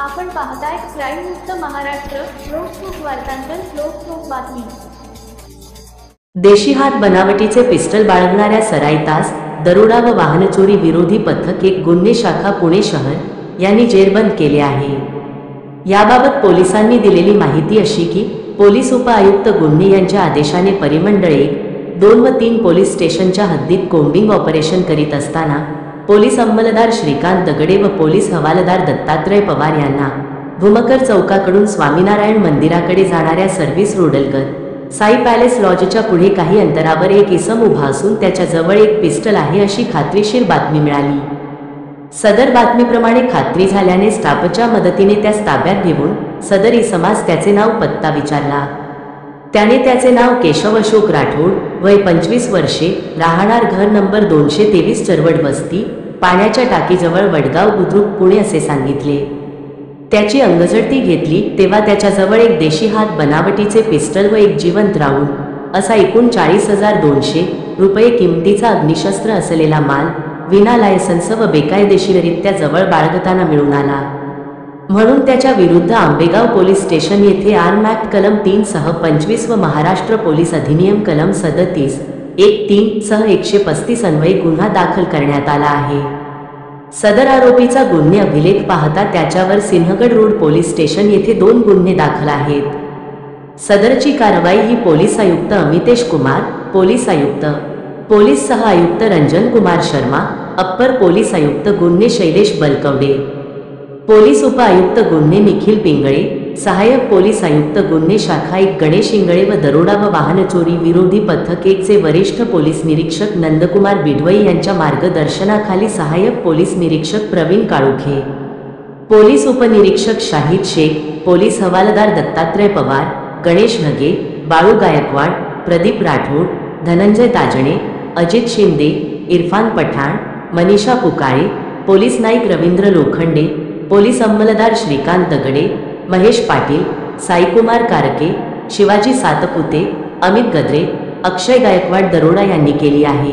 आपण पाहताय क्राईम मुक्त महाराष्ट्र. लोकसुख वार्तांकन, लोकसुख बातमी. देशी हात बनावटीचे पिस्टल बाळगणाऱ्या सराईतास दरोडा व वाहनचोरी विरोधी पथक एक गुन्हे शाखा पुणे शहर यांनी जेरबंद केले आहे. याबाबत पोलिसांनी दिलेली माहिती अशी की पोलीस उपआयुक्त गुन्हे यांच्या आदेशाने परिमंडळ 1, 2 व 3 पोलीस स्टेशनच्या हद्दीत कोम्बिंग ऑपरेशन करीत असताना पोलीस अंमलदार श्रीकांत दगडे व पोलीस हवालदार दत्तात्रय पवार यांना भूमकर चौकाकडून स्वामीनारायण मंदिराकडे जाणाऱ्या सर्व्हिस रोडलगत साई पॅलेस लॉजच्या पुढे काही अंतरावर एक इसम उभा असून त्याच्या जवळ एक पिस्टल आहे अशी खात्रीशीर बातमी मिळाली. सदर बातमीप्रमाणे खात्री झाल्याने स्टाफच्या मदतीने त्यास ताब्यात घेऊन सदर इसमास त्याचे नाव पत्ता विचारला. त्याने त्याचे नाव केशव अशोक राठोड, वय 25 वर्षे, राहणार घर नंबर 223 चरवड वस्ती, पाण्याच्या टाकीजवळ वडगाव बुद्रुक पुणे असे सांगितले. त्याची अंगझडती घेतली तेव्हा त्याच्याजवळ एक देशी हात बनावटीचे पिस्टल व एक जिवंत राऊंड असा एकूण 40,200 रुपये किमतीचा अग्निशस्त्र असलेला माल विना लायसन्स व बेकायदेशीररित्या जवळ बाळगताना मिळून आला. म्हणून त्याच्या विरुद्ध आंबेगाव पोलीस स्टेशन येथे आर्म ॲक्ट कलम 3 सह 25 व महाराष्ट्र पोलीस अधिनियम कलम 37(1)(3) सह 135 अन्वये गुन्हा दाखल करण्यात आला आहे. सदर आरोपीचा गुन्हे अभिलेख पाहता त्याच्यावर सिंहगड रोड पोलीस स्टेशन येथे 2 गुन्हे दाखल आहेत. सदरची कारवाई ही पोलीस आयुक्त अमितेश कुमार, पोलीस आयुक्त, पोलीस सह आयुक्त रंजन कुमार शर्मा, अप्पर पोलीस आयुक्त गुन्हे शैलेश बलकवडे, पोलीस उपआयुक्त गुन्हे निखिल पिंगळे, सहाय्यक पोलीस आयुक्त गुन्हे शाखा 1 गणेश इंगळे व दरोडा व वाहनचोरी विरोधी पथक 1 चे वरिष्ठ पोलीस निरीक्षक नंदकुमार बिढवई यांच्या मार्गदर्शनाखाली सहाय्यक पोलीस निरीक्षक प्रवीण काळुखे, पोलीस उपनिरीक्षक शाहिद शेख, पोलीस हवालदार दत्तात्रय पवार, गणेश ढगे, बाळू गायकवाड, प्रदीप राठोड, धनंजय ताजणे, अजित शिंदे, इरफान पठाण, मनीषा पुकाळे, पोलीस नाईक रवींद्र लोखंडे, पोलीस अंमलदार श्रीकांत दगडे, महेश पाटील, साईकुमार कारके, शिवाजी सातपुते, अमित गद्रे, अक्षय गायकवाड दरोडा यांनी केली आहे.